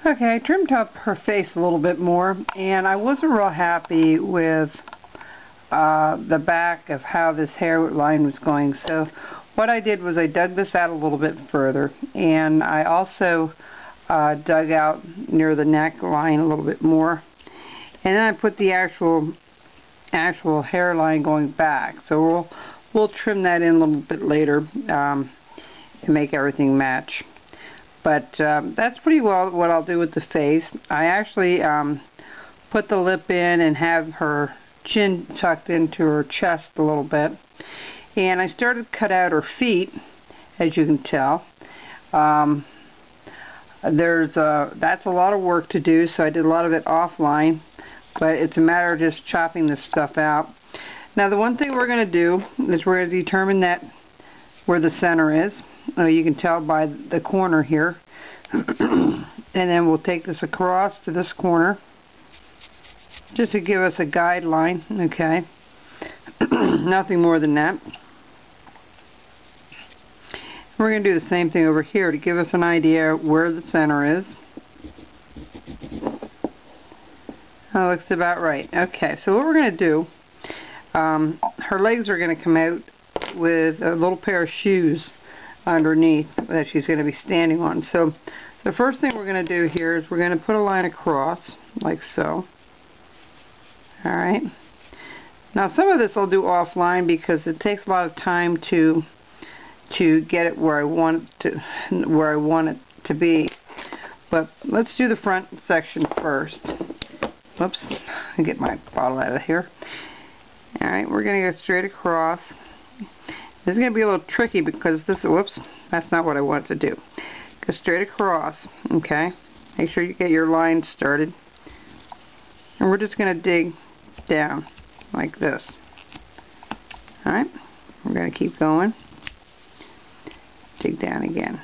Okay, I trimmed up her face a little bit more, and I wasn't real happy with the back of how this hairline was going. So what I did was I dug this out a little bit further, and I also dug out near the neckline a little bit more, and then I put the actual hairline going back. So we'll trim that in a little bit later to make everything match. But that's pretty well what I'll do with the face. I actually put the lip in and have her chin tucked into her chest a little bit. And I started to cut out her feet, as you can tell. That's a lot of work to do, so I did a lot of it offline. But it's a matter of just chopping this stuff out. Now the one thing we're going to do is we're going to determine that where the center is. You can tell by the corner here. And then we'll take this across to this corner just to give us a guideline, okay? Nothing more than that. We're going to do the same thing over here to give us an idea where the center is. That looks about right. Okay, so what we're going to do, her legs are going to come out with a little pair of shoes underneath that she's going to be standing on. So the first thing we're going to do here is we're going to put a line across like so. Alright, now some of this I'll do offline because it takes a lot of time to get it where I want it to be. But let's do the front section first. Whoops, I get my bottle out of here. Alright, we're going to go straight across. This is going to be a little tricky because this, whoops, that's not what I want to do. Go straight across, okay? Make sure you get your line started. And we're just going to dig down like this. Alright, we're going to keep going. Dig down again.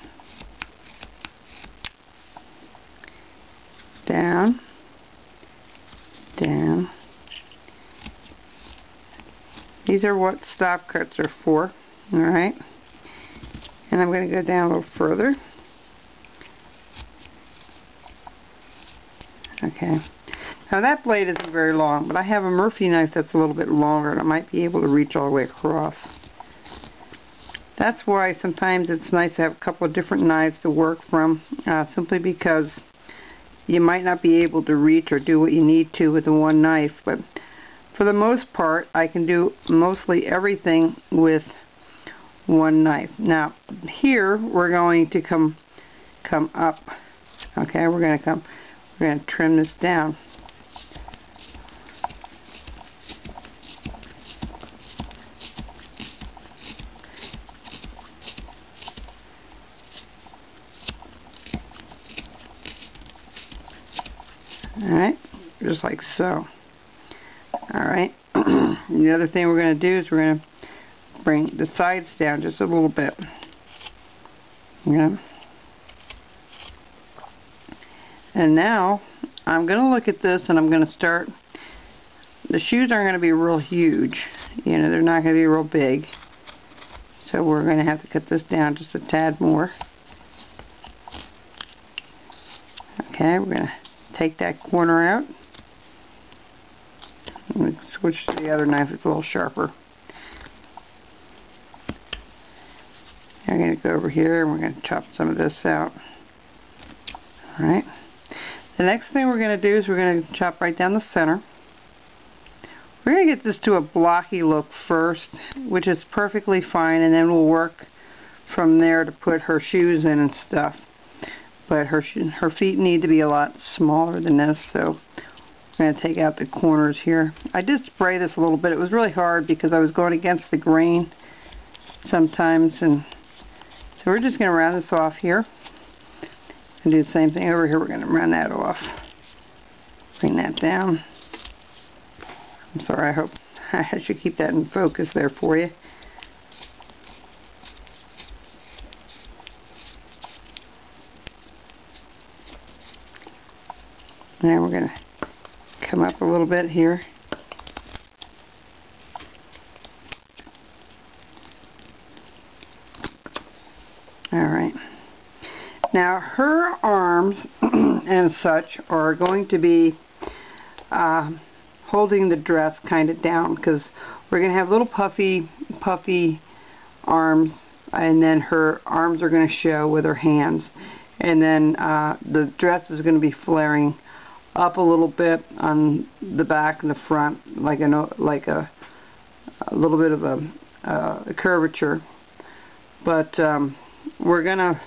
Down. Down. These are what stop cuts are for. Alright, and I'm going to go down a little further. Okay, now that blade isn't very long, but I have a Murphy knife that's a little bit longer and I might be able to reach all the way across. That's why sometimes it's nice to have a couple of different knives to work from, simply because you might not be able to reach or do what you need to with the one knife, but for the most part I can do mostly everything with one knife. Now here we're going to come up. Okay, we're going to trim this down. Alright, just like so. Alright, the other thing we're going to do is we're going to bring the sides down just a little bit. Yeah. And now I'm going to look at this and I'm going to start. The shoes aren't going to be real huge. You know, they're not going to be real big. So we're going to have to cut this down just a tad more. Okay, we're going to take that corner out. Switch to the other knife, it's a little sharper. I'm going to go over here and we're going to chop some of this out. Alright. The next thing we're going to do is we're going to chop right down the center. We're going to get this to a blocky look first, which is perfectly fine, and then we'll work from there to put her shoes in and stuff. But her feet need to be a lot smaller than this, so we're going to take out the corners here. I did spray this a little bit. It was really hard because I was going against the grain sometimes, and so we're just going to round this off here. And do the same thing over here. We're going to round that off. Bring that down. I'm sorry, I hope I should keep that in focus there for you. Now we're going to come up a little bit here. Alright. Now her arms, and such are going to be holding the dress kind of down, because we're going to have little puffy arms, and then her arms are going to show with her hands, and then the dress is going to be flaring up a little bit on the back and the front, like a little bit of a curvature. But we're going to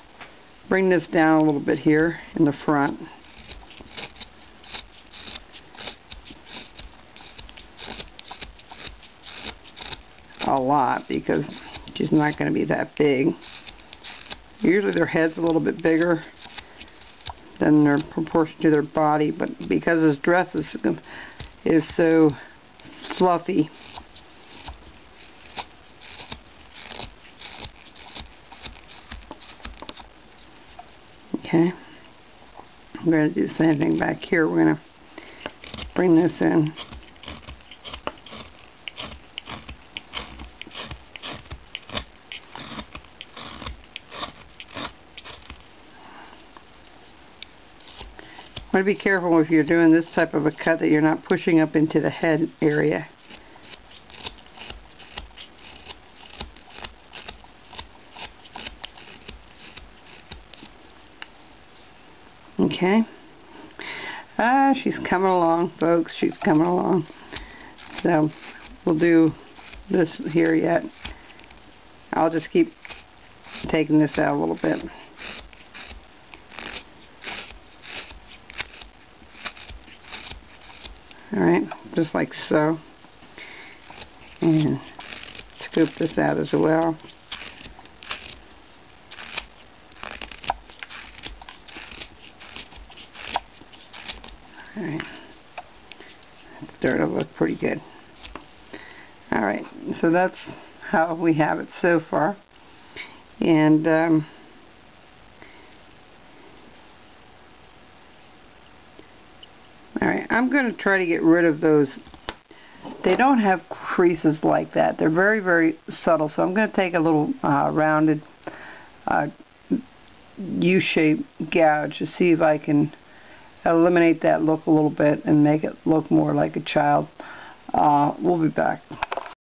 bring this down a little bit here in the front. A lot, because she's not going to be that big. Usually their head's a little bit bigger than their proportion to their body, but because this dress is so fluffy, okay, I'm going to do the same thing back here. We're going to bring this in. Want to be careful if you're doing this type of a cut that you're not pushing up into the head area. Okay. She's coming along, folks. She's coming along. So we'll do this here yet. I'll just keep taking this out a little bit. Alright, just like so. And scoop this out as well. Alright. That'll look pretty good. Alright, so that's how we have it so far. And alright, I'm going to try to get rid of those. They don't have creases like that. They're very, very subtle. So I'm going to take a little rounded U-shaped gouge to see if I can eliminate that look a little bit and make it look more like a child. We'll be back.